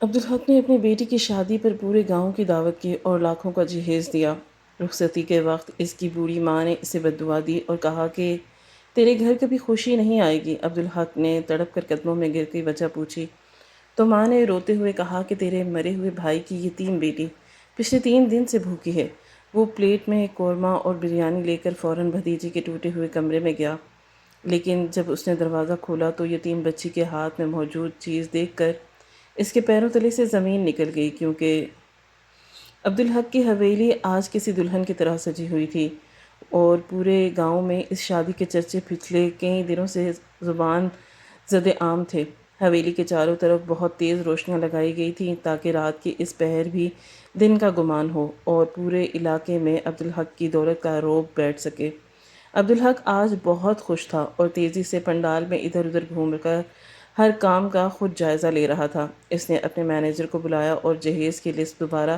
عبدالحق نے اپنی بیٹی کی شادی پر پورے گاؤں کی دعوت کی اور لاکھوں کا جہیز دیا۔ رخصتی کے وقت اس کی بوڑھی ماں نے اسے بددعا دی اور کہا کہ تیرے گھر کبھی خوشی نہیں آئے گی۔ عبدالحق نے تڑپ کر قدموں میں گر کے وجہ پوچھی تو ماں نے روتے ہوئے کہا کہ تیرے مرے ہوئے بھائی کی یتیم بیٹی پچھلے 3 دن سے بھوکی ہے۔ وہ پلیٹ میں قورمہ اور بریانی لے کر فوراً بھتیجی کے ٹوٹے ہوئے کمرے میں گیا، لیکن جب اس نے دروازہ کھولا تو یتیم بچی کے ہاتھ میں موجود چیز دیکھ کر اس کے پیروں تلے سے زمین نکل گئی، کیونکہ عبدالحق کی حویلی آج کسی دلہن کی طرح سجی ہوئی تھی اور پورے گاؤں میں اس شادی کے چرچے پچھلے کئی دنوں سے زبان زد عام تھے۔ حویلی کے چاروں طرف بہت تیز روشنیاں لگائی گئی تھیں تاکہ رات کے اس پہر بھی دن کا گمان ہو اور پورے علاقے میں عبدالحق کی دولت کا رعب بیٹھ سکے۔ عبدالحق آج بہت خوش تھا اور تیزی سے پنڈال میں ادھر ادھر گھوم کر ہر کام کا خود جائزہ لے رہا تھا۔ اس نے اپنے مینیجر کو بلایا اور جہیز کی لسٹ دوبارہ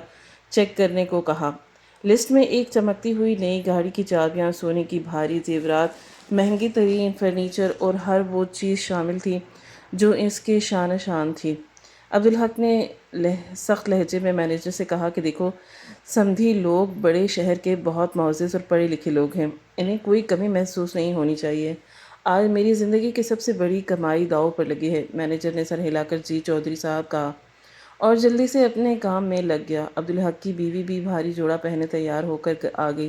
چیک کرنے کو کہا۔ لسٹ میں ایک چمکتی ہوئی نئی گاڑی کی چابیاں، سونے کی بھاری زیورات، مہنگی ترین فرنیچر اور ہر وہ چیز شامل تھی جو اس کے شان تھی۔ عبدالحق نے سخت لہجے میں مینیجر سے کہا کہ دیکھو سمدھی لوگ بڑے شہر کے بہت معزز اور پڑھے لکھے لوگ ہیں، انہیں کوئی کمی محسوس نہیں ہونی چاہیے۔ آج میری زندگی کی سب سے بڑی کمائی داؤ پر لگی ہے۔ مینیجر نے سر ہلا کر جی چودھری صاحب کہا اور جلدی سے اپنے کام میں لگ گیا۔ عبدالحق کی بیوی بھی بھاری جوڑا پہنے تیار ہو کر آ گئی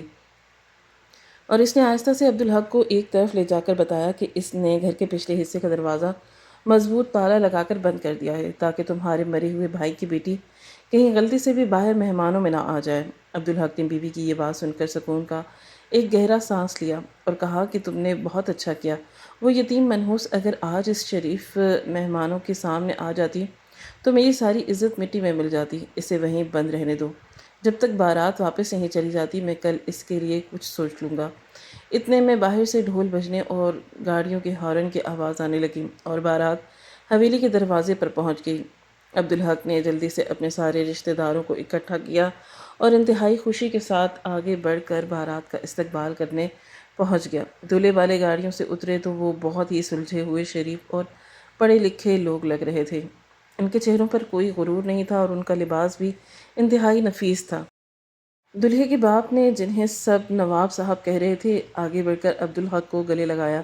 اور اس نے آہستہ سے عبدالحق کو ایک طرف لے جا کر بتایا کہ اس نے گھر کے پچھلے حصے کا دروازہ مضبوط تالا لگا کر بند کر دیا ہے تاکہ تمہارے مرے ہوئے بھائی کی بیٹی کہیں غلطی سے بھی باہر مہمانوں میں نہ آ جائے۔ عبدالحق نے بیوی کی یہ بات سن کر سکون کا ایک گہرا سانس لیا اور کہا کہ تم نے بہت اچھا کیا۔ وہ یتیم منحوس اگر آج اس شریف مہمانوں کے سامنے آ جاتی تو میری ساری عزت مٹی میں مل جاتی۔ اسے وہیں بند رہنے دو، جب تک بارات واپس نہیں چلی جاتی میں کل اس کے لیے کچھ سوچ لوں گا۔ اتنے میں باہر سے ڈھول بجنے اور گاڑیوں کے ہارن کی آواز آنے لگی اور بارات حویلی کے دروازے پر پہنچ گئی۔ عبدالحق نے جلدی سے اپنے سارے رشتہ داروں کو اکٹھا کیا اور انتہائی خوشی کے ساتھ آگے بڑھ کر بارات کا استقبال کرنے پہنچ گیا۔ دولہے والے گاڑیوں سے اترے تو وہ بہت ہی سلجھے ہوئے شریف اور پڑھے لکھے لوگ لگ رہے تھے۔ ان کے چہروں پر کوئی غرور نہیں تھا اور ان کا لباس بھی انتہائی نفیس تھا۔ دلہے کے باپ نے، جنہیں سب نواب صاحب کہہ رہے تھے، آگے بڑھ کر عبدالحق کو گلے لگایا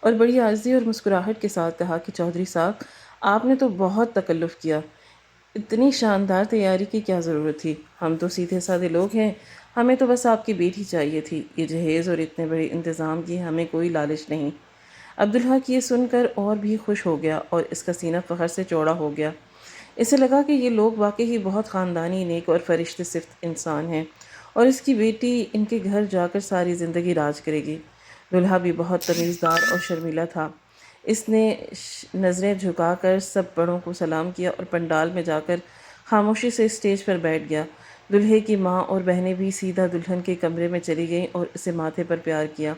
اور بڑی عاجزی اور مسکراہٹ کے ساتھ کہا کہ چودھری صاحب آپ نے تو بہت تکلف کیا، اتنی شاندار تیاری کی کیا ضرورت تھی؟ ہم تو سیدھے سادے لوگ ہیں، ہمیں تو بس آپ کی بیٹی چاہیے تھی، یہ جہیز اور اتنے بڑے انتظام کی ہمیں کوئی لالچ نہیں۔ عبدالحق یہ سن کر اور بھی خوش ہو گیا اور اس کا سینہ فخر سے چوڑا ہو گیا۔ اسے لگا کہ یہ لوگ واقعی بہت خاندانی، نیک اور فرشتے صفت انسان ہیں اور اس کی بیٹی ان کے گھر جا کر ساری زندگی راج کرے گی۔ دلہا بھی بہت تمیزدار اور شرمیلا تھا۔ اس نے نظریں جھکا کر سب بڑوں کو سلام کیا اور پنڈال میں جا کر خاموشی سے اسٹیج پر بیٹھ گیا۔ دلہے کی ماں اور بہنیں بھی سیدھا دلہن کے کمرے میں چلی گئیں اور اسے ماتھے پر پیار کیا۔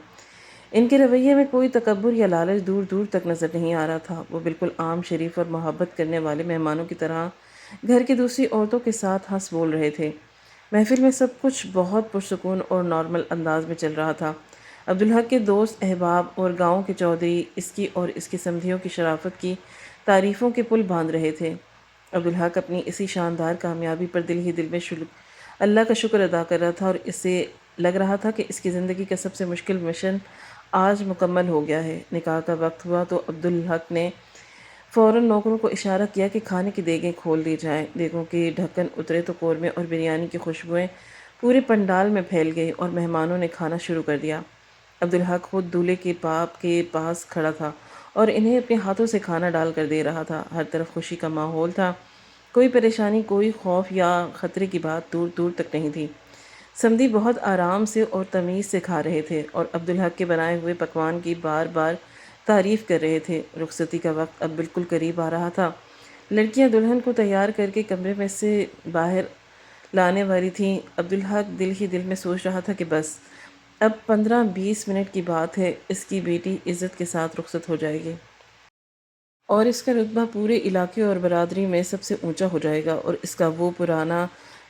ان کے رویے میں کوئی تکبر یا لالچ دور دور تک نظر نہیں آ رہا تھا۔ وہ بالکل عام، شریف اور محبت کرنے والے مہمانوں کی طرح گھر کی دوسری عورتوں کے ساتھ ہنس بول رہے تھے۔ محفل میں سب کچھ بہت پرسکون اور نارمل انداز میں چل رہا تھا۔ عبدالحق کے دوست احباب اور گاؤں کے چودھری اس کی اور اس کے سمدھیوں کی شرافت کی تعریفوں کے پل باندھ رہے تھے۔ عبدالحق اپنی اسی شاندار کامیابی پر دل ہی دل میں اللہ کا شکر ادا کر رہا تھا اور اسے لگ رہا تھا کہ اس کی زندگی کا سب سے مشکل مشن آج مکمل ہو گیا ہے۔ نکاح کا وقت ہوا تو عبدالحق نے فوراً نوکروں کو اشارہ کیا کہ کھانے کی دیگیں کھول دی جائیں۔ دیگوں کے ڈھکن اترے تو قورمے اور بریانی کی خوشبوئیں پورے پنڈال میں پھیل گئی اور مہمانوں نے کھانا شروع کر دیا۔ عبدالحق خود دولہے کے باپ کے پاس کھڑا تھا اور انہیں اپنے ہاتھوں سے کھانا ڈال کر دے رہا تھا۔ ہر طرف خوشی کا ماحول تھا، کوئی پریشانی، کوئی خوف یا خطرے کی بات دور دور تک نہیں تھی۔ سمدھی بہت آرام سے اور تمیز سے کھا رہے تھے اور عبدالحق کے بنائے ہوئے پکوان کی بار بار تعریف کر رہے تھے۔ رخصتی کا وقت اب بالکل قریب آ رہا تھا۔ لڑکیاں دلہن کو تیار کر کے کمرے میں سے باہر لانے والی تھیں۔ عبدالحق دل ہی دل میں سوچ رہا تھا کہ بس اب 15-20 منٹ کی بات ہے، اس کی بیٹی عزت کے ساتھ رخصت ہو جائے گی اور اس کا رتبہ پورے علاقے اور برادری میں سب سے اونچا ہو جائے گا اور اس کا وہ پرانا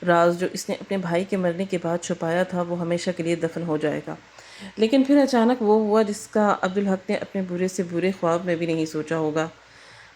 راز جو اس نے اپنے بھائی کے مرنے کے بعد چھپایا تھا وہ ہمیشہ کے لیے دفن ہو جائے گا۔ لیکن پھر اچانک وہ ہوا جس کا عبدالحق نے اپنے برے سے برے خواب میں بھی نہیں سوچا ہوگا۔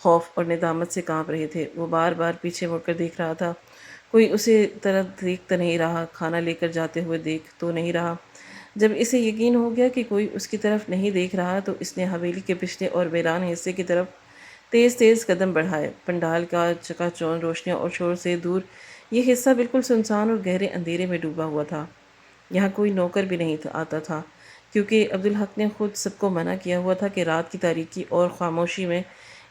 خوف اور ندامت سے کانپ رہے تھے۔ وہ بار بار پیچھے مڑ کر دیکھ رہا تھا، کوئی اسے طرف دیکھ تو نہیں رہا، کھانا لے کر جاتے ہوئے دیکھ تو نہیں رہا۔ جب اسے یقین ہو گیا کہ کوئی اس کی طرف نہیں دیکھ رہا تو اس نے حویلی کے پچھلے اور ویران حصے کی طرف تیز تیز قدم بڑھائے۔ پنڈال کا چکا چوندھ روشنیوں اور شور سے دور یہ حصہ بالکل سنسان اور گہرے اندھیرے میں ڈوبا ہوا تھا۔ یہاں کوئی نوکر بھی نہیں آتا تھا، کیونکہ عبدالحق نے خود سب کو منع کیا ہوا تھا کہ رات کی تاریکی اور خاموشی میں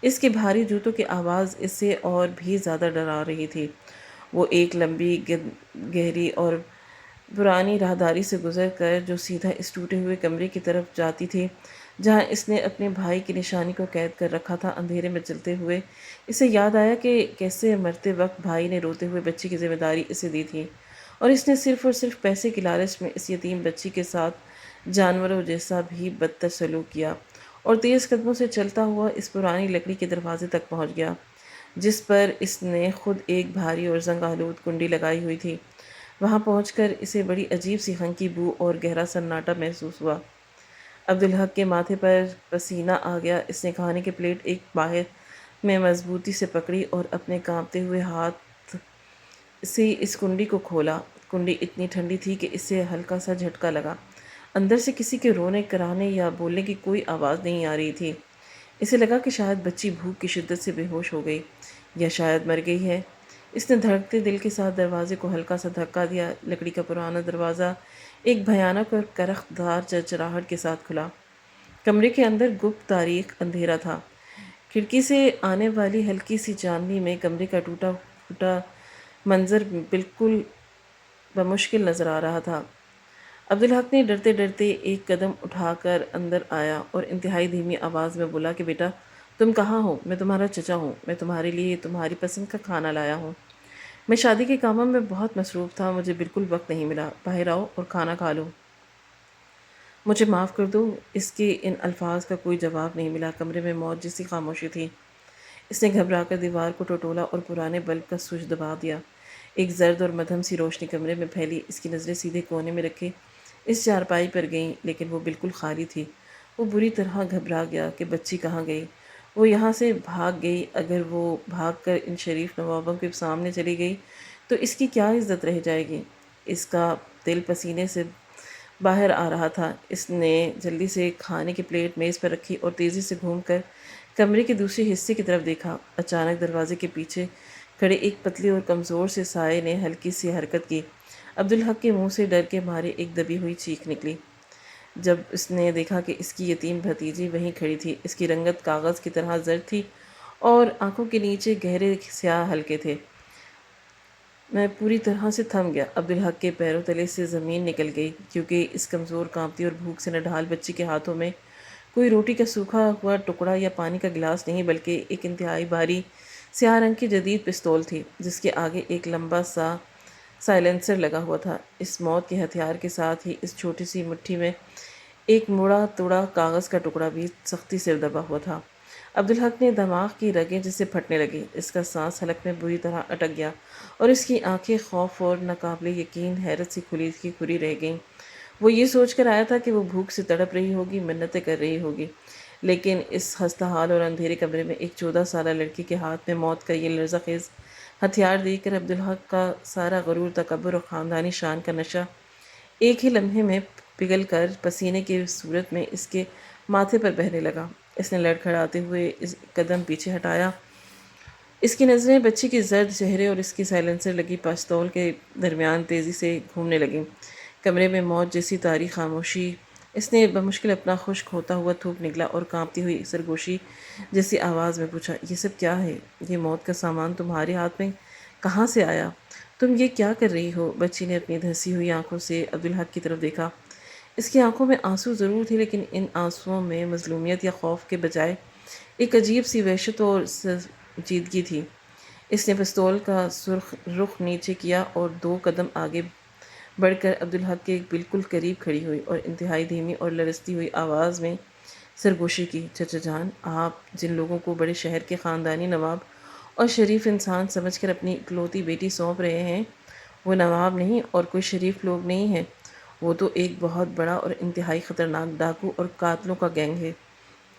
اس کے بھاری جوتوں کی آواز اس سے اور بھی زیادہ ڈرا رہی تھی۔ وہ ایک لمبی گہری اور پرانی راہداری سے گزر کر جو سیدھا اس ٹوٹے ہوئے کمرے کی طرف جاتی تھی جہاں اس نے اپنے بھائی کی نشانی کو قید کر رکھا تھا، اندھیرے میں چلتے ہوئے اسے یاد آیا کہ کیسے مرتے وقت بھائی نے روتے ہوئے بچی کی ذمہ داری اسے دی تھی، اور اس نے صرف اور صرف پیسے کی لالچ میں اس یتیم بچی کے ساتھ جانوروں جیسا بھی بدتر سلوک کیا، اور تیز قدموں سے چلتا ہوا اس پرانی لکڑی کے دروازے تک پہنچ گیا جس پر اس نے خود ایک بھاری اور زنگ آلود کنڈی لگائی ہوئی تھی۔ وہاں پہنچ کر اسے بڑی عجیب سی خنکی بو اور گہرا سناٹا محسوس ہوا۔ عبدالحق کے ماتھے پر پسینہ آ گیا۔ اس نے کھانے کی پلیٹ ایک باہر میں مضبوطی سے پکڑی اور اپنے کانپتے ہوئے ہاتھ سے اس کنڈی کو کھولا۔ کنڈی اتنی ٹھنڈی تھی کہ اسے ہلکا سا جھٹکا لگا۔ اندر سے کسی کے رونے کرانے یا بولنے کی کوئی آواز نہیں آ رہی تھی۔ اسے لگا کہ شاید بچی بھوک کی شدت سے بے ہوش ہو گئی یا شاید مر گئی ہے۔ اس نے دھڑکتے دل کے ساتھ دروازے کو ہلکا سا دھکا دیا۔ لکڑی کا پرانا دروازہ ایک بھیانک اور کرخ دار چرچراہٹ کے ساتھ کھلا۔ کمرے کے اندر گپت تاریک اندھیرا تھا۔ کھڑکی سے آنے والی ہلکی سی چاندنی میں کمرے کا ٹوٹا پھوٹا منظر بالکل بمشکل نظر آ رہا تھا۔ عبدالحق نے ڈرتے ڈرتے ایک قدم اٹھا کر اندر آیا اور انتہائی دھیمی آواز میں بولا کہ بیٹا تم کہاں ہو؟ میں تمہارا چچا ہوں، میں تمہارے لیے تمہاری پسند کا کھانا لایا ہوں۔ میں شادی کے کاموں میں بہت مصروف تھا، مجھے بالکل وقت نہیں ملا، باہر آؤ اور کھانا کھا لو۔ مجھے معاف کر دو۔ اس کے ان الفاظ کا کوئی جواب نہیں ملا۔ کمرے میں موت جیسی خاموشی تھی۔ اس نے گھبرا کر دیوار کو ٹٹولا اور پرانے بلب کا سوئچ دبا دیا۔ ایک زرد اور مدھم سی روشنی کمرے میں پھیلی۔ اس کی نظریں سیدھے کونے میں رکھے اس چارپائی پر گئیں، لیکن وہ بالکل خالی تھی۔ وہ بری طرح گھبرا گیا کہ بچی کہاں گئی۔ وہ یہاں سے بھاگ گئی۔ اگر وہ بھاگ کر ان شریف نوابوں کے سامنے چلی گئی تو اس کی کیا عزت رہ جائے گی؟ اس کا دل پسینے سے باہر آ رہا تھا۔ اس نے جلدی سے کھانے کی پلیٹ میز پر رکھی اور تیزی سے گھوم کر کمرے کے دوسرے حصے کی طرف دیکھا۔ اچانک دروازے کے پیچھے کھڑے ایک پتلی اور کمزور سے سائے نے ہلکی سی حرکت کی۔ عبدالحق کے منہ سے ڈر کے مارے ایک دبی ہوئی چیخ نکلی جب اس نے دیکھا کہ اس کی یتیم بھتیجی وہیں کھڑی تھی۔ اس کی رنگت کاغذ کی طرح زرد تھی اور آنکھوں کے نیچے گہرے سیاہ حلقے تھے۔ میں پوری طرح سے تھم گیا۔ عبدالحق کے پیروں تلے سے زمین نکل گئی، کیونکہ اس کمزور، کانپتی اور بھوک سے نڈھال بچی کے ہاتھوں میں کوئی روٹی کا سوکھا ہوا ٹکڑا یا پانی کا گلاس نہیں، بلکہ ایک انتہائی بھاری سیاہ رنگ کی جدید پستول تھی جس کے آگے ایک لمبا سا سائلنسر لگا ہوا تھا۔ اس موت کے ہتھیار کے ساتھ ہی اس چھوٹی سی مٹھی میں ایک مڑا توڑا کاغذ کا ٹکڑا بھی سختی سے دبا ہوا تھا۔ عبدالحق نے دماغ کی رگیں جسے پھٹنے لگی۔ اس کا سانس حلق میں بری طرح اٹک گیا اور اس کی آنکھیں خوف اور ناقابل یقین حیرت سے کھلی کی کھلی رہ گئیں۔ وہ یہ سوچ کر آیا تھا کہ وہ بھوک سے تڑپ رہی ہوگی، منتیں کر رہی ہوگی، لیکن اس خستہ حال اور اندھیرے کمرے میں ایک 14 سالہ لڑکی کے ہاتھ میں موت کا یہ لرزہ خیز ہتھیار دیکھ کر عبدالحق کا سارا غرور، تکبر اور خاندانی شان کا نشہ ایک ہی لمحے میں پگھل کر پسینے کی صورت میں اس کے ماتھے پر بہنے لگا۔ اس نے لڑکھڑاتے ہوئے قدم پیچھے ہٹایا۔ اس کی نظریں بچی کے زرد چہرے اور اس کی سائلنسر لگی پستول کے درمیان تیزی سے گھومنے لگیں۔ کمرے میں موت جیسی تاریک خاموشی۔ اس نے بمشکل اپنا خشک ہوتا ہوا تھوک نگلا اور کانپتی ہوئی سرگوشی جیسی آواز میں پوچھا، یہ سب کیا ہے؟ یہ موت کا سامان تمہارے ہاتھ میں کہاں سے آیا؟ تم یہ کیا کر رہی ہو؟ بچی نے اپنی دھنسی ہوئی آنکھوں سے عبدالحق کی طرف دیکھا۔ اس کی آنکھوں میں آنسو ضرور تھے، لیکن ان آنسوؤں میں مظلومیت یا خوف کے بجائے ایک عجیب سی وحشت اور سنجیدگی تھی۔ اس نے پستول کا سرخ رخ نیچے کیا اور 2 قدم آگے بڑھ کر عبدالحق کے بالکل قریب کھڑی ہوئی اور انتہائی دھیمی اور لرزتی ہوئی آواز میں سرگوشی کی، چچا جان، آپ جن لوگوں کو بڑے شہر کے خاندانی نواب اور شریف انسان سمجھ کر اپنی اکلوتی بیٹی سونپ رہے ہیں، وہ نواب نہیں اور کوئی شریف لوگ نہیں ہیں، وہ تو ایک بہت بڑا اور انتہائی خطرناک ڈاکو اور قاتلوں کا گینگ ہے۔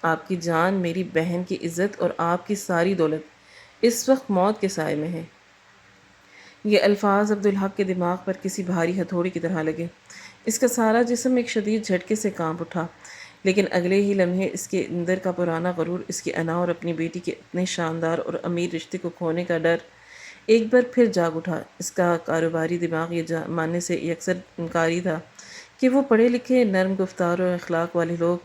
آپ کی جان، میری بہن کی عزت اور آپ کی ساری دولت اس وقت موت کے سائے میں ہے۔ یہ الفاظ عبدالحق کے دماغ پر کسی بھاری ہتھوڑی کی طرح لگے۔ اس کا سارا جسم ایک شدید جھٹکے سے کانپ اٹھا، لیکن اگلے ہی لمحے اس کے اندر کا پرانا غرور، اس کی انا اور اپنی بیٹی کے اتنے شاندار اور امیر رشتے کو کھونے کا ڈر ایک بار پھر جاگ اٹھا۔ اس کا کاروباری دماغ یہ ماننے سے یکسر انکاری تھا کہ وہ پڑھے لکھے، نرم گفتار اور اخلاق والے لوگ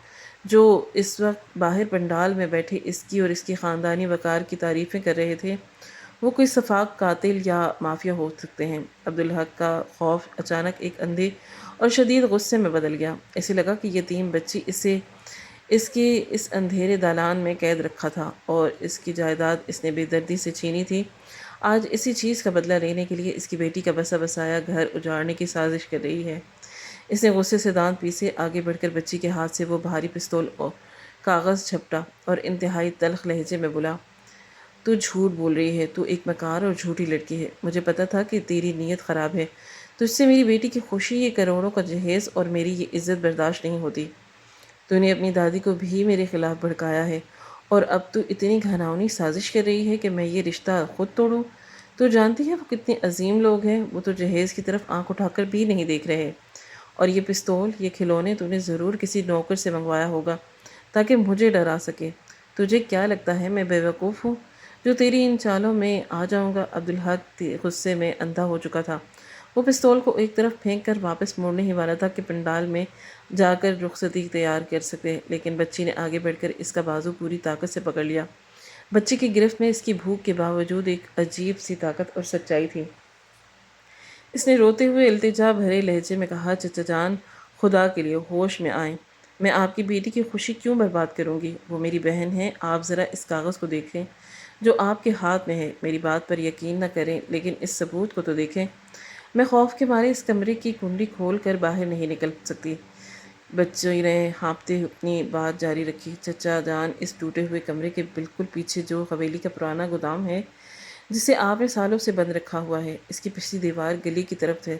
جو اس وقت باہر پنڈال میں بیٹھے اس کی اور اس کی خاندانی وقار کی تعریفیں کر رہے تھے، وہ کوئی سفاک قاتل یا مافیا ہو سکتے ہیں۔ عبدالحق کا خوف اچانک ایک اندھے اور شدید غصے میں بدل گیا۔ اسے لگا کہ یتیم بچی اسے اس کے اس اندھیرے دالان میں قید رکھا تھا اور اس کی جائیداد اس نے بے دردی سے چھینی تھی، آج اسی چیز کا بدلہ لینے کے لیے اس کی بیٹی کا بسا بسایا گھر اجاڑنے کی سازش کر رہی ہے۔ اس نے غصے سے دانت پیسے آگے بڑھ کر بچی کے ہاتھ سے وہ بھاری پستول اور کاغذ جھپٹا اور انتہائی تلخ لہجے میں بولا، تو جھوٹ بول رہی ہے، تو ایک مکار اور جھوٹی لڑکی ہے۔ مجھے پتا تھا کہ تیری نیت خراب ہے، تجھ سے میری بیٹی کی خوشی، یہ کروڑوں کا جہیز اور میری یہ عزت برداشت نہیں ہوتی۔ تو نے اپنی دادی کو بھی میرے خلاف بھڑکایا ہے اور اب تو اتنی گھناؤنی سازش کر رہی ہے کہ میں یہ رشتہ خود توڑوں۔ تو جانتی ہے وہ کتنے عظیم لوگ ہیں، وہ تو جہیز کی طرف آنکھ اٹھا کر بھی نہیں دیکھ رہے۔ اور یہ پستول، یہ کھلونے تو نے ضرور کسی نوکر سے منگوایا ہوگا تاکہ مجھے ڈرا سکے۔ تجھے کیا لگتا ہے میں بے وقوف ہوں جو تیری ان چالوں میں آ جاؤں گا؟ عبدالحق غصے میں اندھا ہو چکا تھا۔ وہ پستول کو ایک طرف پھینک کر واپس موڑنے ہی والا تھا کہ پنڈال میں جا کر رخصتی تیار کر سکے، لیکن بچی نے آگے بڑھ کر اس کا بازو پوری طاقت سے پکڑ لیا۔ بچی کی گرفت میں اس کی بھوک کے باوجود ایک عجیب سی طاقت اور سچائی تھی۔ اس نے روتے ہوئے التجا بھرے لہجے میں کہا، چچا جان، خدا کے لیے ہوش میں آئیں۔ میں آپ کی بیٹی کی خوشی کیوں برباد کروں گی؟ وہ میری بہن ہے۔ آپ ذرا اس کاغذ کو دیکھیں جو آپ کے ہاتھ میں ہے۔ میری بات پر یقین نہ کریں لیکن اس ثبوت کو تو دیکھیں۔ میں خوف کے مارے اس کمرے کی کنڈی کھول کر باہر نہیں نکل سکتی۔ بچی نے ہانپتے اپنی بات جاری رکھی، چچا جان، اس ٹوٹے ہوئے کمرے کے بالکل پیچھے جو حویلی کا پرانا گودام ہے جسے آپ نے سالوں سے بند رکھا ہوا ہے، اس کی پچھلی دیوار گلی کی طرف ہے،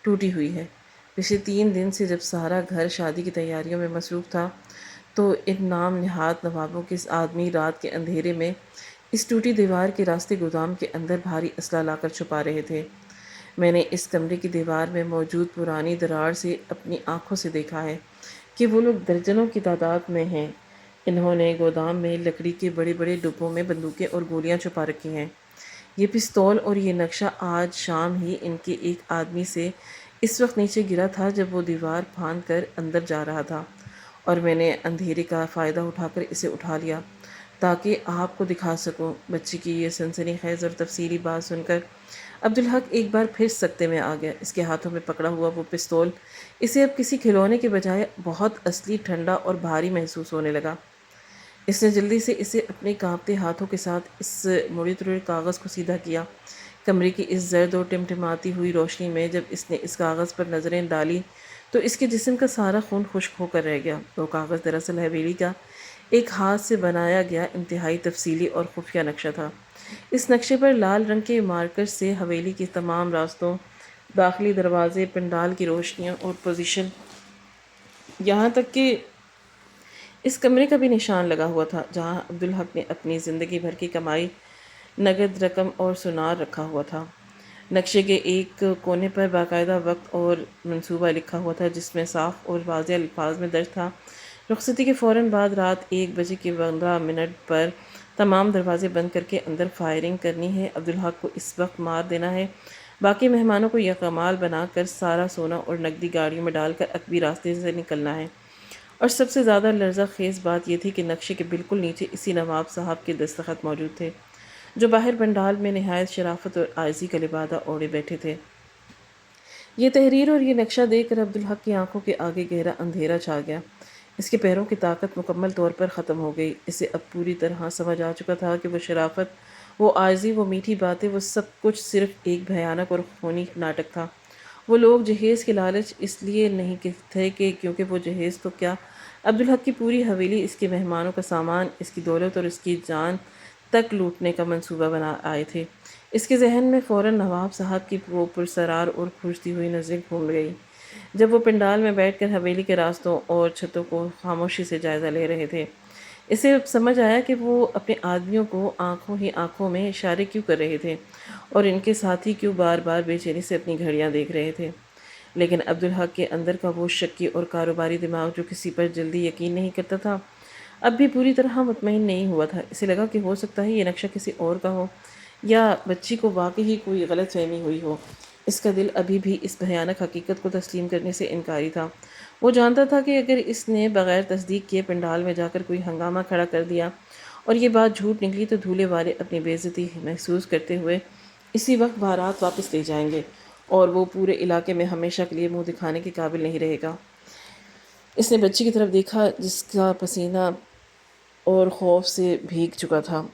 ٹوٹی ہوئی ہے۔ پچھلے 3 دن سے جب سارا گھر شادی کی تیاریوں میں مصروف تھا تو ان نام نہاد نوابوں کے آدمی رات کے اندھیرے میں اس ٹوٹی دیوار کے راستے گودام کے اندر بھاری اسلحہ لا کر چھپا رہے تھے۔ میں نے اس کمرے کی دیوار میں موجود پرانی دراڑ سے اپنی آنکھوں سے دیکھا ہے کہ وہ لوگ درجنوں کی تعداد میں ہیں۔ انہوں نے گودام میں لکڑی کے بڑے بڑے ڈبوں میں بندوقیں اور گولیاں چھپا رکھی ہیں۔ یہ پستول اور یہ نقشہ آج شام ہی ان کے ایک آدمی سے اس وقت نیچے گرا تھا جب وہ دیوار پھاند کر اندر جا رہا تھا، اور میں نے اندھیرے کا فائدہ اٹھا کر اسے اٹھا لیا تاکہ آپ کو دکھا سکوں۔ بچی کی یہ سنسنی خیز اور تفصیلی بات سن کر عبدالحق ایک بار پھر سکتے میں آ گیا۔ اس کے ہاتھوں میں پکڑا ہوا وہ پستول اسے اب کسی کھلونے کے بجائے بہت اصلی، ٹھنڈا اور بھاری محسوس ہونے لگا۔ اس نے جلدی سے اسے اپنے کانپتے ہاتھوں کے ساتھ اس مڑے تڑے کاغذ کو سیدھا کیا۔ کمرے کی اس زرد اور ٹمٹماتی ہوئی روشنی میں جب اس نے اس کاغذ پر نظریں ڈالی تو اس کے جسم کا سارا خون خشک ہو کر رہ گیا۔ وہ کاغذ دراصل حویلی کا ایک ہاتھ سے بنایا گیا انتہائی تفصیلی اور خفیہ نقشہ تھا۔ اس نقشے پر لال رنگ کے مارکر سے حویلی کے تمام راستوں، داخلی دروازے، پنڈال کی روشنیاں اور پوزیشن، یہاں تک کہ اس کمرے کا بھی نشان لگا ہوا تھا جہاں عبدالحق نے اپنی زندگی بھر کی کمائی، نقد رقم اور سونار رکھا ہوا تھا۔ نقشے کے ایک کونے پر باقاعدہ وقت اور منصوبہ لکھا ہوا تھا جس میں صاف اور واضح الفاظ میں درج تھا، رخصتی کے فوراً بعد رات 1:15 پر تمام دروازے بند کر کے اندر فائرنگ کرنی ہے، عبدالحق کو اس وقت مار دینا ہے، باقی مہمانوں کو یکمال بنا کر سارا سونا اور نقدی گاڑیوں میں ڈال کر عقبی راستے سے نکلنا ہے۔ اور سب سے زیادہ لرزہ خیز بات یہ تھی کہ نقشے کے بالکل نیچے اسی نواب صاحب کے دستخط موجود تھے جو باہر پنڈال میں نہایت شرافت اور عاجزی کا لبادہ اوڑھے بیٹھے تھے۔ یہ تحریر اور یہ نقشہ دیکھ کر عبدالحق کی آنکھوں کے آگے گہرا اندھیرا چھا گیا۔ اس کے پیروں کی طاقت مکمل طور پر ختم ہو گئی۔ اسے اب پوری طرح سمجھ آ چکا تھا کہ وہ شرافت، وہ عاجزی، وہ میٹھی باتیں، وہ سب کچھ صرف ایک بھیانک اور خونی ناٹک تھا۔ وہ لوگ جہیز کے لالچ اس لیے نہیں تھے کہ کیونکہ وہ جہیز تو کیا، عبدالحق کی پوری حویلی، اس کے مہمانوں کا سامان، اس کی دولت اور اس کی جان تک لوٹنے کا منصوبہ بنا آئے تھے۔ اس کے ذہن میں فوراً نواب صاحب کی وہ پرسرار اور کھرچتی ہوئی نظریں گھوم گئیں جب وہ پنڈال میں بیٹھ کر حویلی کے راستوں اور چھتوں کو خاموشی سے جائزہ لے رہے تھے۔ اسے اب سمجھ آیا کہ وہ اپنے آدمیوں کو آنکھوں ہی آنکھوں میں اشارے کیوں کر رہے تھے اور ان کے ساتھی کیوں بار بار بے چینی سے اپنی گھڑیاں دیکھ رہے تھے۔ لیکن عبدالحق کے اندر کا وہ شکی اور کاروباری دماغ جو کسی پر جلدی یقین نہیں کرتا تھا، اب بھی پوری طرح مطمئن نہیں ہوا تھا۔ اسے لگا کہ ہو سکتا ہے یہ نقشہ کسی اور کا ہو، یا بچی کو واقعی کوئی غلط فہمی ہوئی ہو۔ اس کا دل ابھی بھی اس بھیانک حقیقت کو تسلیم کرنے سے انکاری تھا۔ وہ جانتا تھا کہ اگر اس نے بغیر تصدیق کیے پنڈال میں جا کر کوئی ہنگامہ کھڑا کر دیا اور یہ بات جھوٹ نکلی تو دھولے والے اپنی بے عزتی محسوس کرتے ہوئے اسی وقت بارات واپس لے جائیں گے اور وہ پورے علاقے میں ہمیشہ کے لیے منہ دکھانے کے قابل نہیں رہے گا۔ اس نے بچی کی طرف دیکھا جس کا پسینہ اور خوف سے بھیگ چکا تھا۔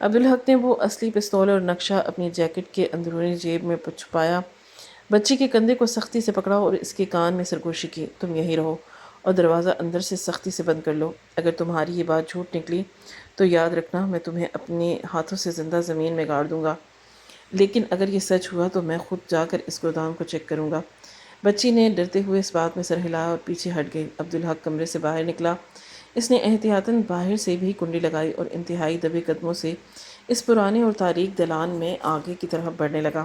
عبدالحق نے وہ اصلی پستول اور نقشہ اپنی جیکٹ کے اندرونی جیب میں چھپایا، بچی کے کندھے کو سختی سے پکڑا اور اس کے کان میں سرگوشی کی، تم یہیں رہو اور دروازہ اندر سے سختی سے بند کر لو۔ اگر تمہاری یہ بات جھوٹ نکلی تو یاد رکھنا میں تمہیں اپنے ہاتھوں سے زندہ زمین میں گاڑ دوں گا، لیکن اگر یہ سچ ہوا تو میں خود جا کر اس گودام کو چیک کروں گا۔ بچی نے ڈرتے ہوئے اس بات میں سر ہلایا اور پیچھے ہٹ گئی۔ عبدالحق کمرے سے باہر نکلا۔ اس نے احتیاطاً باہر سے بھی کنڈی لگائی اور انتہائی دبے قدموں سے اس پرانے اور تاریک دلان میں آگے کی طرف بڑھنے لگا۔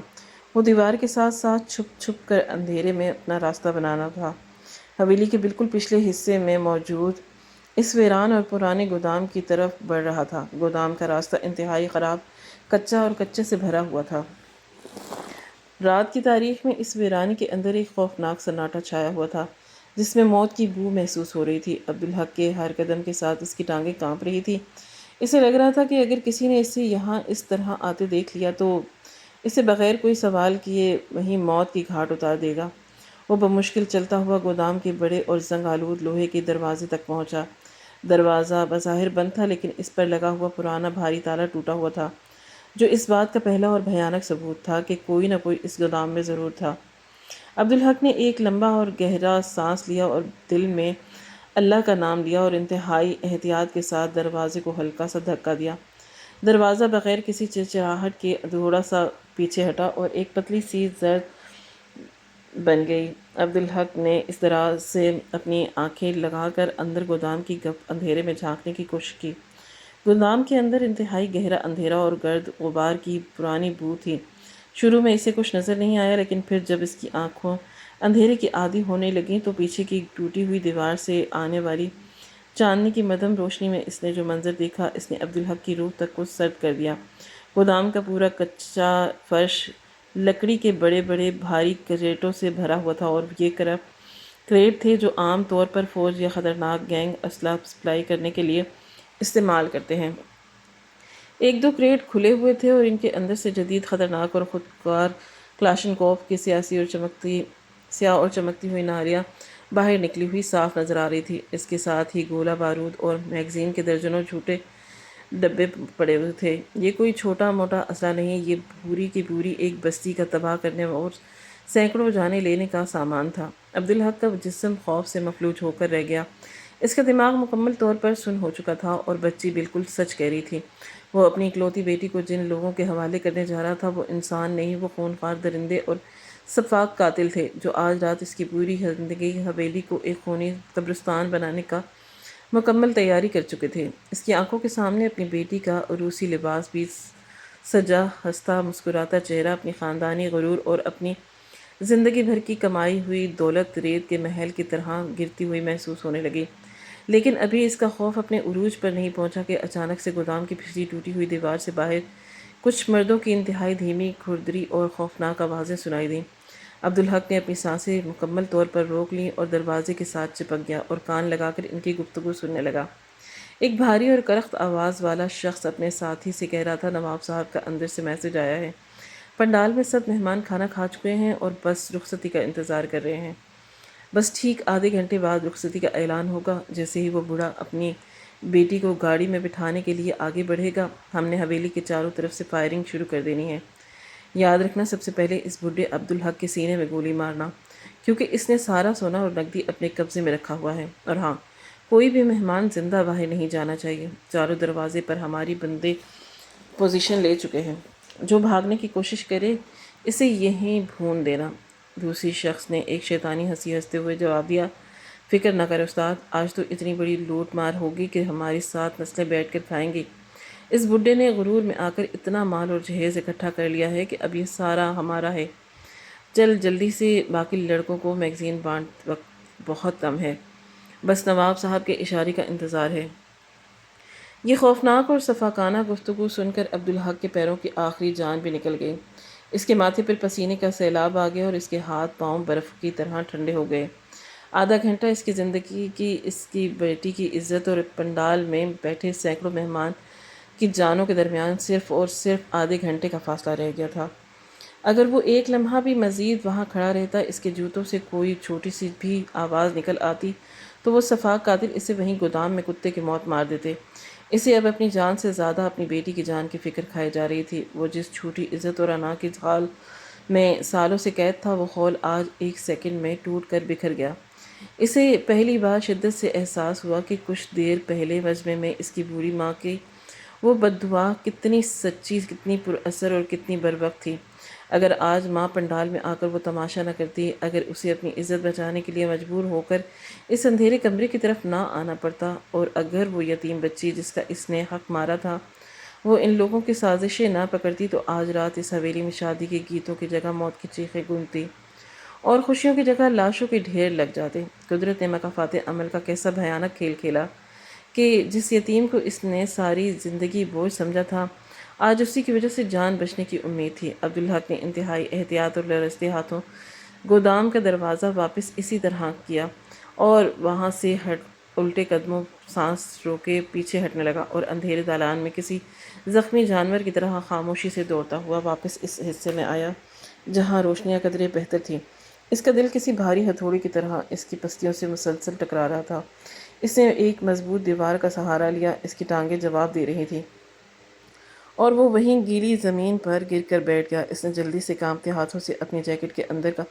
وہ دیوار کے ساتھ ساتھ چھپ چھپ کر اندھیرے میں اپنا راستہ بنانا تھا۔ حویلی کے بالکل پچھلے حصے میں موجود اس ویران اور پرانے گودام کی طرف بڑھ رہا تھا۔ گودام کا راستہ انتہائی خراب، کچا اور کچے سے بھرا ہوا تھا۔ رات کی تاریخ میں اس ویرانے کے اندر ایک خوفناک سناٹا چھایا ہوا تھا جس میں موت کی بو محسوس ہو رہی تھی۔ عبدالحق کے ہر قدم کے ساتھ اس کی ٹانگیں کانپ رہی تھی۔ اسے لگ رہا تھا کہ اگر کسی نے اسے یہاں اس طرح آتے دیکھ لیا تو اسے بغیر کوئی سوال کیے وہیں موت کی گھاٹ اتار دے گا۔ وہ بمشکل چلتا ہوا گودام کے بڑے اور زنگ آلود لوہے کے دروازے تک پہنچا۔ دروازہ بظاہر بند تھا لیکن اس پر لگا ہوا پرانا بھاری تالا ٹوٹا ہوا تھا، جو اس بات کا پہلا اور بھیانک ثبوت تھا کہ کوئی نہ کوئی اس گودام میں ضرور تھا۔ عبدالحق نے ایک لمبا اور گہرا سانس لیا اور دل میں اللہ کا نام لیا اور انتہائی احتیاط کے ساتھ دروازے کو ہلکا سا دھکا دیا۔ دروازہ بغیر کسی چرچراہٹ کے تھوڑا سا پیچھے ہٹا اور ایک پتلی سی زرد بن گئی۔ عبدالحق نے اس طرح سے اپنی آنکھیں لگا کر اندر گودام کی گپ اندھیرے میں جھانکنے کی کوشش کی۔ گودام کے اندر انتہائی گہرا اندھیرا اور گرد غبار کی پرانی بو تھی۔ شروع میں اسے کچھ نظر نہیں آیا لیکن پھر جب اس کی آنکھوں اندھیرے کی عادی ہونے لگیں تو پیچھے کی ٹوٹی ہوئی دیوار سے آنے والی چاندنی کی مدھم روشنی میں اس نے جو منظر دیکھا اس نے عبدالحق کی روح تک کو سرد کر دیا۔ گودام کا پورا کچا فرش لکڑی کے بڑے بڑے بھاری کریٹوں سے بھرا ہوا تھا اور یہ کریٹ تھے جو عام طور پر فوج یا خطرناک گینگ اسلحہ سپلائی کرنے کے لیے استعمال کرتے ہیں۔ ایک دو کریٹ کھلے ہوئے تھے اور ان کے اندر سے جدید خطرناک اور خودکار کلاشنکوف کی سیاہ اور چمکتی ہوئی نالیاں باہر نکلی ہوئی صاف نظر آ رہی تھی۔ اس کے ساتھ ہی گولہ بارود اور میگزین کے درجنوں جھوٹے ڈبے پڑے ہوئے تھے۔ یہ کوئی چھوٹا موٹا اسلحہ نہیں، یہ پوری کی پوری ایک بستی کا تباہ کرنے اور سینکڑوں جانیں لینے کا سامان تھا۔ عبدالحق کا جسم خوف سے مفلوج ہو کر رہ گیا۔ اس کا دماغ مکمل طور پر سن ہو چکا تھا اور بچی بالکل سچ کہہ رہی تھی۔ وہ اپنی اکلوتی بیٹی کو جن لوگوں کے حوالے کرنے جا رہا تھا وہ انسان نہیں، وہ خونخوار درندے اور سفاک قاتل تھے جو آج رات اس کی پوری زندگی حویلی کو ایک خونی قبرستان بنانے کا مکمل تیاری کر چکے تھے۔ اس کی آنکھوں کے سامنے اپنی بیٹی کا عروسی لباس بھی سجا، ہنستا مسکراتا چہرہ اپنی خاندانی غرور اور اپنی زندگی بھر کی کمائی ہوئی دولت ریت کے محل کی طرح گرتی ہوئی محسوس ہونے لگی۔ لیکن ابھی اس کا خوف اپنے عروج پر نہیں پہنچا کہ اچانک سے گودام کی پچھلی ٹوٹی ہوئی دیوار سے باہر کچھ مردوں کی انتہائی دھیمی، کھردری اور خوفناک آوازیں سنائی دیں۔ عبدالحق نے اپنی سانسیں مکمل طور پر روک لیں اور دروازے کے ساتھ چپک گیا اور کان لگا کر ان کی گفتگو سننے لگا۔ ایک بھاری اور کرخت آواز والا شخص اپنے ساتھی سے کہہ رہا تھا، نواب صاحب کا اندر سے میسج آیا ہے۔ پنڈال میں سب مہمان کھانا کھا چکے ہیں اور بس رخصتی کا انتظار کر رہے ہیں۔ بس ٹھیک آدھے گھنٹے بعد رخصتی کا اعلان ہوگا۔ جیسے ہی وہ بوڑھا اپنی بیٹی کو گاڑی میں بٹھانے کے لیے آگے بڑھے گا، ہم نے حویلی کے چاروں طرف سے فائرنگ شروع کر دینی ہے۔ یاد رکھنا سب سے پہلے اس بڈھے عبدالحق کے سینے میں گولی مارنا، کیونکہ اس نے سارا سونا اور نقدی اپنے قبضے میں رکھا ہوا ہے۔ اور ہاں، کوئی بھی مہمان زندہ باہر نہیں جانا چاہیے۔ چاروں دروازے پر ہماری بندے پوزیشن لے چکے ہیں۔ جو بھاگنے کی کوشش کرے اسے یہیں بھون دینا۔ دوسری شخص نے ایک شیطانی ہنسی ہنستے ہوئے جواب دیا، فکر نہ کرے استاد، آج تو اتنی بڑی لوٹ مار ہوگی کہ ہماری 7 نسلیں بیٹھ کر کھائیں گی۔ اس بڈھے نے غرور میں آ کر اتنا مال اور جہیز اکٹھا کر لیا ہے کہ اب یہ سارا ہمارا ہے۔ چل جلدی سے، باقی لڑکوں کو میگزین بانٹ، وقت بہت کم ہے، بس نواب صاحب کے اشارے کا انتظار ہے۔ یہ خوفناک اور صفاقانہ گفتگو سن کر عبدالحق کے پیروں کی آخری جان بھی نکل گئی۔ اس کے ماتھے پر پسینے کا سیلاب آ گیا اور اس کے ہاتھ پاؤں برف کی طرح ٹھنڈے ہو گئے۔ آدھا گھنٹہ اس کی زندگی کی، اس کی بیٹی کی عزت اور پنڈال میں بیٹھے سینکڑوں مہمان کی جانوں کے درمیان صرف اور صرف آدھے گھنٹے کا فاصلہ رہ گیا تھا۔ اگر وہ ایک لمحہ بھی مزید وہاں کھڑا رہتا، اس کے جوتوں سے کوئی چھوٹی سی بھی آواز نکل آتی تو وہ صفاق قاتل اسے وہیں گودام میں کتے کی موت مار دیتے۔ اسے اب اپنی جان سے زیادہ اپنی بیٹی کی جان کی فکر کھائی جا رہی تھی۔ وہ جس چھوٹی عزت اور انا کی حال میں سالوں سے قید تھا، وہ خول آج ایک سیکنڈ میں ٹوٹ کر بکھر گیا۔ اسے پہلی بار شدت سے احساس ہوا کہ کچھ دیر پہلے مجمع میں اس کی بوڑھی ماں کی وہ بد دعا کتنی سچی، کتنی پر اثر اور کتنی بروقت تھی۔ اگر آج ماں پنڈال میں آ کر وہ تماشا نہ کرتی، اگر اسے اپنی عزت بچانے کے لیے مجبور ہو کر اس اندھیرے کمرے کی طرف نہ آنا پڑتا، اور اگر وہ یتیم بچی جس کا اس نے حق مارا تھا وہ ان لوگوں کی سازشیں نہ پکڑتی، تو آج رات اس حویلی میں شادی کے گیتوں کی جگہ موت کی چیخیں گونجتی اور خوشیوں کی جگہ لاشوں کے ڈھیر لگ جاتے۔ قدرت نے مکافات عمل کا کیسا بھیانک کھیل کھیلا کہ جس یتیم کو اس نے ساری زندگی بوجھ سمجھا تھا، آج اسی کی وجہ سے جان بچنے کی امید تھی۔ عبدالحق نے انتہائی احتیاط اور لرزتے ہاتھوں گودام کا دروازہ واپس اسی طرح کیا اور وہاں سے الٹے قدموں سانس روکے پیچھے ہٹنے لگا اور اندھیرے دالان میں کسی زخمی جانور کی طرح خاموشی سے دوڑتا ہوا واپس اس حصے میں آیا جہاں روشنیاں قدرے بہتر تھیں۔ اس کا دل کسی بھاری ہتھوڑی کی طرح اس کی پستیوں سے مسلسل ٹکرا رہا تھا۔ اس نے ایک مضبوط دیوار کا سہارا لیا، اس کی ٹانگیں جواب دے رہی تھیں اور وہ وہیں گیلی زمین پر گر کر بیٹھ گیا۔ اس نے جلدی سے کانپتے ہاتھوں سے اپنی جیکٹ کے اندر کا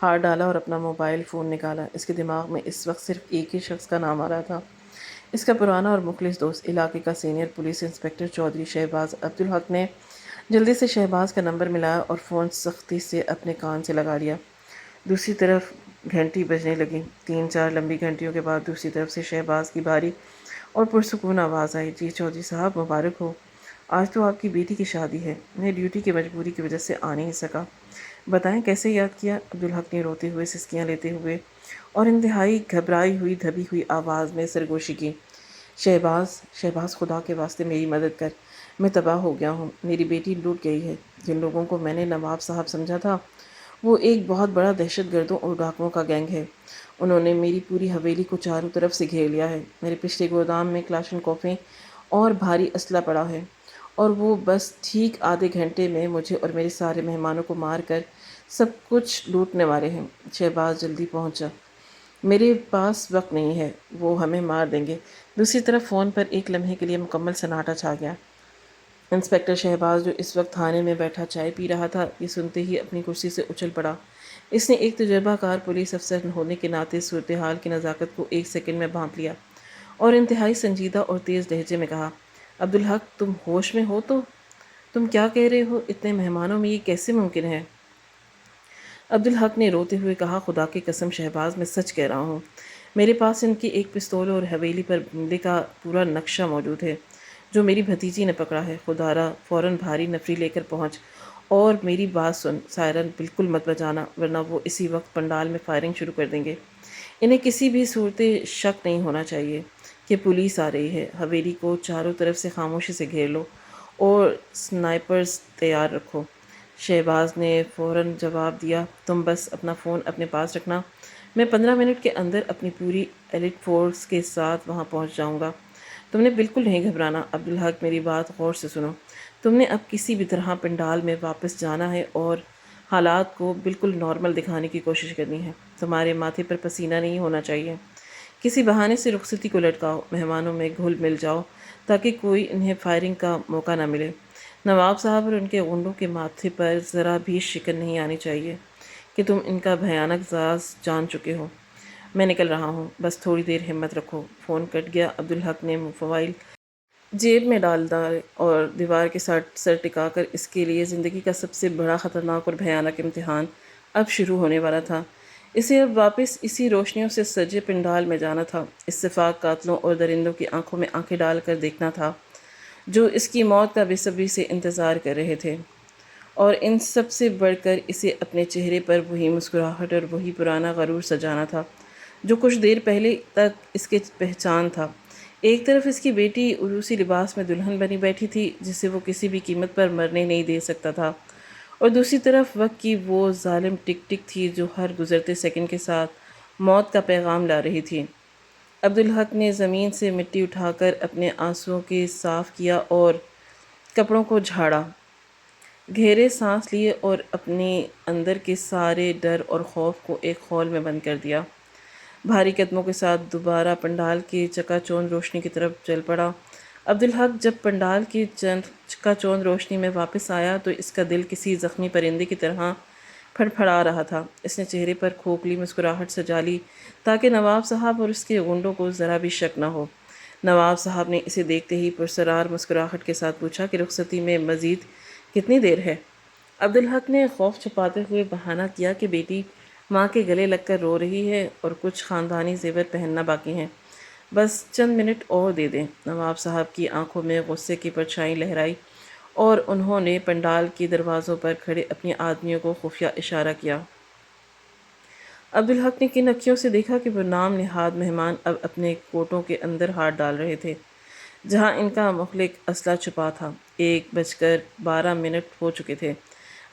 ہاتھ ڈالا اور اپنا موبائل فون نکالا۔ اس کے دماغ میں اس وقت صرف ایک ہی شخص کا نام آ رہا تھا، اس کا پرانا اور مخلص دوست، علاقے کا senior police inspector Chaudhry Shahbaz. Abdul Haq نے جلدی سے شہباز کا نمبر ملایا اور فون سختی سے اپنے کان سے لگا لیا۔ دوسری طرف گھنٹی بجنے لگی۔ 3-4 لمبی گھنٹیوں کے بعد دوسری طرف سے شہباز کی بھاری اور پرسکون آواز آئی۔ جی چودھری صاحب، مبارک ہو، آج تو آپ کی بیٹی کی شادی ہے۔ میں ڈیوٹی کی مجبوری کی وجہ سے آ نہیں سکا۔ بتائیں کیسے یاد کیا؟ عبدالحق نے روتے ہوئے سسکیاں لیتے ہوئے اور انتہائی گھبرائی ہوئی دبی ہوئی آواز میں سرگوشی کی۔ شہباز خدا کے واسطے میری مدد کر، میں تباہ ہو گیا ہوں، میری بیٹی لوٹ گئی ہے۔ جن لوگوں کو میں نے نواب صاحب سمجھا تھا وہ ایک بہت بڑا دہشت گردوں اور ڈاکوؤں کا گینگ ہے۔ انہوں نے میری پوری حویلی کو چاروں طرف سے گھیر لیا ہے۔ میرے پچھلے گودام میں کلاشنکوفیں اور بھاری اسلحہ پڑا ہے اور وہ بس ٹھیک آدھے گھنٹے میں مجھے اور میرے سارے مہمانوں کو مار کر سب کچھ لوٹنے والے ہیں۔ شہباز جلدی پہنچا، میرے پاس وقت نہیں ہے، وہ ہمیں مار دیں گے۔ دوسری طرف فون پر ایک لمحے کے لیے مکمل سناٹا چھا گیا۔ انسپکٹر شہباز جو اس وقت تھانے میں بیٹھا چائے پی رہا تھا، یہ سنتے ہی اپنی کرسی سے اچھل پڑا۔ اس نے ایک تجربہ کار پولیس افسر ہونے کے ناطے صورتحال کی نزاکت کو ایک سیکنڈ میں بھانپ لیا اور انتہائی سنجیدہ اور تیز لہجے میں کہا، عبدالحق تم ہوش میں ہو تو؟ تم کیا کہہ رہے ہو؟ اتنے مہمانوں میں یہ کیسے ممکن ہے؟ عبدالحق نے روتے ہوئے کہا، خدا کی قسم شہباز، میں سچ کہہ رہا ہوں، میرے پاس ان کی ایک پستول اور حویلی پر بملے کا پورا نقشہ موجود ہے جو میری بھتیجی نے پکڑا ہے۔ خدا را فوراً بھاری نفری لے کر پہنچ اور میری بات سن، سائرن بالکل مت بجانا ورنہ وہ اسی وقت پنڈال میں فائرنگ شروع کر دیں گے۔ انہیں کسی بھی صورت شک نہیں ہونا چاہیے کہ پولیس آ رہی ہے۔ حویلی کو چاروں طرف سے خاموشی سے گھیر لو اور سنائپرز تیار رکھو۔ شہباز نے فوراً جواب دیا، تم بس اپنا فون اپنے پاس رکھنا، میں 15 منٹ کے اندر اپنی پوری ایلیٹ فورس کے ساتھ وہاں پہنچ جاؤں گا۔ تم نے بالکل نہیں گھبرانا۔ عبدالحق میری بات غور سے سنو، تم نے اب کسی بھی طرح پنڈال میں واپس جانا ہے اور حالات کو بالکل نارمل دکھانے کی کوشش کرنی ہے۔ تمہارے ماتھے پر پسینہ نہیں ہونا چاہیے۔ کسی بہانے سے رخصتی کو لٹکاؤ، مہمانوں میں گھل مل جاؤ تاکہ کوئی انہیں فائرنگ کا موقع نہ ملے۔ نواب صاحب اور ان کے غنڈوں کے ماتھے پر ذرا بھی شکن نہیں آنی چاہیے کہ تم ان کا بھیانک راز جان چکے ہو۔ میں نکل رہا ہوں، بس تھوڑی دیر ہمت رکھو۔ فون کٹ گیا۔ عبدالحق نے موبائل جیب میں ڈال دیا اور دیوار کے ساتھ سر ٹکا کر اس کے لیے زندگی کا سب سے بڑا خطرناک اور بھیانک امتحان اب شروع ہونے والا تھا۔ اسے اب واپس اسی روشنیوں سے سجے پنڈال میں جانا تھا، اتفاق قاتلوں اور درندوں کی آنکھوں میں آنکھیں ڈال کر دیکھنا تھا جو اس کی موت کا بے صبری سے انتظار کر رہے تھے، اور ان سب سے بڑھ کر اسے اپنے چہرے پر وہی مسکراہٹ اور وہی پرانا غرور سجانا تھا جو کچھ دیر پہلے تک اس کی پہچان تھا۔ ایک طرف اس کی بیٹی عروسی لباس میں دلہن بنی بیٹھی تھی جسے وہ کسی بھی قیمت پر مرنے نہیں دے سکتا تھا، اور دوسری طرف وقت کی وہ ظالم ٹک ٹک تھی جو ہر گزرتے سیکنڈ کے ساتھ موت کا پیغام لا رہی تھی۔ عبدالحق نے زمین سے مٹی اٹھا کر اپنے آنسوؤں کے صاف کیا اور کپڑوں کو جھاڑا، گہرے سانس لیے اور اپنے اندر کے سارے ڈر اور خوف کو ایک خول میں بند کر دیا۔ بھاری قدموں کے ساتھ دوبارہ پنڈال کی چکا چوند روشنی کی طرف چل پڑا۔ عبدالحق جب پنڈال کی چکا چوند روشنی میں واپس آیا تو اس کا دل کسی زخمی پرندے کی طرح پھڑ پھڑا رہا تھا۔ اس نے چہرے پر کھوکھلی مسکراہٹ سجا لی تاکہ نواب صاحب اور اس کے غنڈوں کو ذرا بھی شک نہ ہو۔ نواب صاحب نے اسے دیکھتے ہی پرسرار مسکراہٹ کے ساتھ پوچھا کہ رخصتی میں مزید کتنی دیر ہے؟ عبدالحق نے خوف چھپاتے ہوئے بہانہ کیا کہ بیٹی ماں کے گلے لگ کر رو رہی ہے اور کچھ خاندانی زیور پہننا باقی ہیں، بس چند منٹ اور دے دیں۔ نواب صاحب کی آنکھوں میں غصے کی پرچھائی لہرائی اور انہوں نے پنڈال کے دروازوں پر کھڑے اپنے آدمیوں کو خفیہ اشارہ کیا۔ عبدالحق نے کن اکھیوں سے دیکھا کہ وہ نام نہاد مہمان اب اپنے کوٹوں کے اندر ہاتھ ڈال رہے تھے جہاں ان کا مہلک اسلحہ چھپا تھا۔ 1:12 ہو چکے تھے۔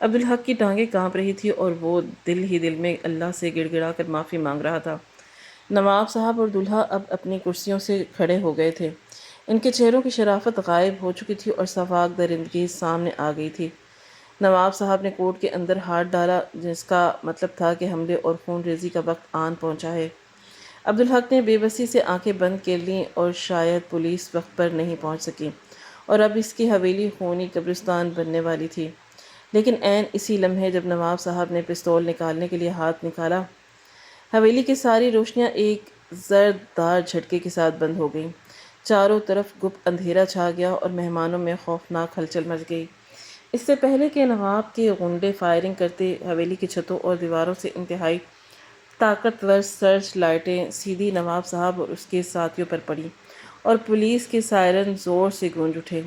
عبدالحق کی ٹانگیں کانپ رہی تھی اور وہ دل ہی دل میں اللہ سے گڑ گڑا کر معافی مانگ رہا تھا۔ نواب صاحب اور دولہا اب اپنی کرسیوں سے کھڑے ہو گئے تھے، ان کے چہروں کی شرافت غائب ہو چکی تھی اور صفاک درندگی سامنے آ گئی تھی۔ نواب صاحب نے کوٹ کے اندر ہاتھ ڈالا جس کا مطلب تھا کہ حملے اور خون ریزی کا وقت آن پہنچا ہے۔ عبدالحق نے بے بسی سے آنکھیں بند کر لیں اور شاید پولیس وقت پر نہیں پہنچ سکی اور اب اس کی حویلی خونی قبرستان بننے والی تھی، لیکن عین اسی لمحے جب نواب صاحب نے پستول نکالنے کے لیے ہاتھ نکالا، حویلی کی ساری روشنیاں ایک زرد دار جھٹکے کے ساتھ بند ہو گئیں۔ چاروں طرف گپ اندھیرا چھا گیا اور مہمانوں میں خوفناک ہلچل مچ گئی۔ اس سے پہلے کہ نواب کے غنڈے فائرنگ کرتے، حویلی کی چھتوں اور دیواروں سے انتہائی طاقتور سرچ لائٹیں سیدھی نواب صاحب اور اس کے ساتھیوں پر پڑیں اور پولیس کے سائرن زور سے گونج اٹھے۔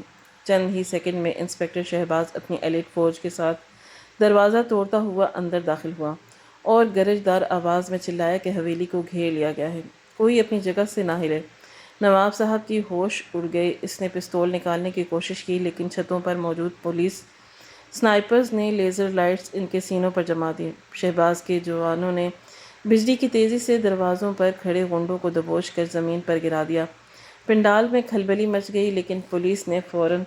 چند ہی سیکنڈ میں انسپکٹر شہباز اپنی ایلیٹ فوج کے ساتھ دروازہ توڑتا ہوا اندر داخل ہوا اور گرجدار آواز میں چلایا کہ حویلی کو گھیر لیا گیا ہے، کوئی اپنی جگہ سے نہ ہلے۔ نواب صاحب کی ہوش اڑ گئے۔ اس نے پستول نکالنے کی کوشش کی لیکن چھتوں پر موجود پولیس سنائپرز نے لیزر لائٹس ان کے سینوں پر جما دی۔ شہباز کے جوانوں نے بجلی کی تیزی سے دروازوں پر کھڑے غنڈوں کو دبوچ کر زمین پر گرا دیا۔ پنڈال میں کھلبلی مچ گئی لیکن پولیس نے فوراً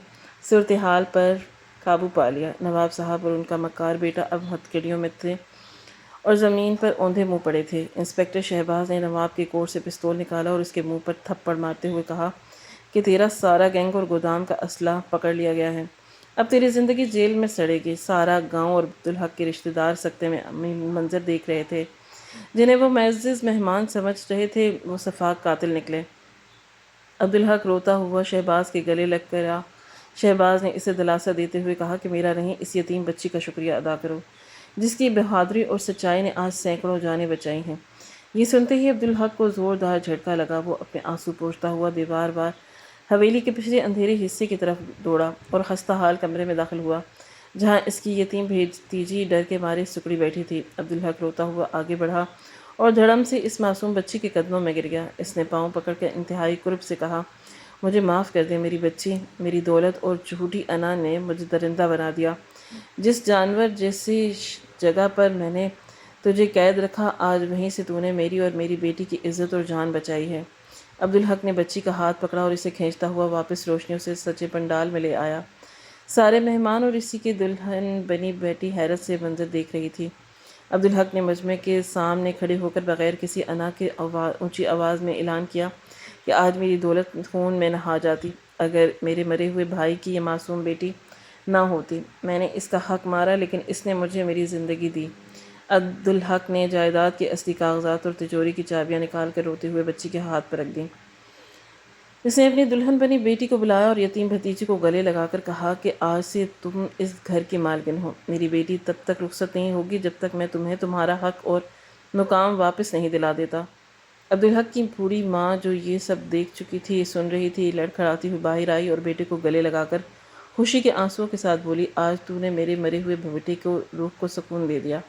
صورتحال پر قابو پا لیا۔ نواب صاحب اور ان کا مکار بیٹا اب ہتھکڑیوں میں تھے اور زمین پر اوندھے منہ پڑے تھے۔ انسپکٹر شہباز نے نواب کے کوٹ سے پستول نکالا اور اس کے منہ پر تھپڑ مارتے ہوئے کہا کہ تیرا سارا گینگ اور گودام کا اسلحہ پکڑ لیا گیا ہے، اب تیری زندگی جیل میں سڑے گی۔ سارا گاؤں اور عبدالحق کے رشتہ دار سکتے میں منظر دیکھ رہے تھے، جنہیں وہ معزز مہمان سمجھ رہے تھے وہ صفاک قاتل نکلے۔ عبدالحق روتا ہوا شہباز کے گلے لگ کر آ۔ شہباز نے اسے دلاسا دیتے ہوئے کہا کہ میرا نہیں، اس یتیم بچی کا شکریہ ادا کرو جس کی بہادری اور سچائی نے آج سینکڑوں جانیں بچائی ہیں۔ یہ سنتے ہی عبدالحق کو زوردار جھٹکا لگا۔ وہ اپنے آنسو پوچھتا ہوا دیوار وار حویلی کے پچھلے اندھیرے حصے کی طرف دوڑا اور خستہ حال کمرے میں داخل ہوا جہاں اس کی یتیم بھتیجی ڈر کے مارے سکڑی بیٹھی تھی۔ عبدالحق روتا ہوا آگے بڑھا اور دھڑم سے اس معصوم بچی کے قدموں میں گر گیا۔ اس نے پاؤں پکڑ کر انتہائی قرب سے کہا، مجھے معاف کر دے میری بچی، میری دولت اور جھوٹی انا نے مجھے درندہ بنا دیا۔ جس جانور جیسی جگہ پر میں نے تجھے قید رکھا، آج وہیں سے تو نے میری اور میری بیٹی کی عزت اور جان بچائی ہے۔ عبدالحق نے بچی کا ہاتھ پکڑا اور اسے کھینچتا ہوا واپس روشنیوں سے سچے پنڈال میں لے آیا۔ سارے مہمان اور اسی کی دلہن بنی بیٹی حیرت سے منظر دیکھ رہی تھی۔ عبدالحق نے مجمع کے سامنے کھڑے ہو کر بغیر کسی انا کے اونچی آواز میں اعلان کیا کہ آج میری دولت خون میں نہا جاتی اگر میرے مرے ہوئے بھائی کی یہ معصوم بیٹی نہ ہوتی۔ میں نے اس کا حق مارا لیکن اس نے مجھے میری زندگی دی۔ عبدالحق نے جائیداد کے اصلی کاغذات اور تجوری کی چابیاں نکال کر روتے ہوئے بچی کے ہاتھ پر رکھ دیں۔ اس نے اپنی دلہن بنی بیٹی کو بلایا اور یتیم بھتیجی کو گلے لگا کر کہا کہ آج سے تم اس گھر کی مالکن ہو۔ میری بیٹی تب تک رخصت نہیں ہوگی جب تک میں تمہیں تمہارا حق اور مقام واپس نہیں دلا دیتا۔ عبدالحق کی بوڑھی ماں جو یہ سب دیکھ چکی تھی سن رہی تھی، لڑکھڑاتی ہوئی باہر آئی اور بیٹے کو گلے لگا کر خوشی کے آنسوؤں کے ساتھ بولی، آج تو نے میرے مرے ہوئے بیٹے کو روح کو سکون دے دیا۔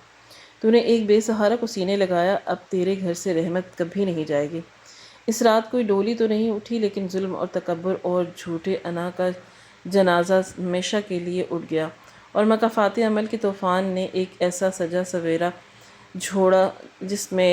تو نے ایک بے سہارا کو سینے لگایا، اب تیرے گھر سے رحمت کبھی نہیں جائے گی۔ اس رات کوئی ڈولی تو نہیں اٹھی، لیکن ظلم اور تکبر اور جھوٹے انا کا جنازہ ہمیشہ کے لیے اٹھ گیا، اور مکافات عمل کے طوفان نے ایک ایسا سجا سویرا جھوڑا جس میں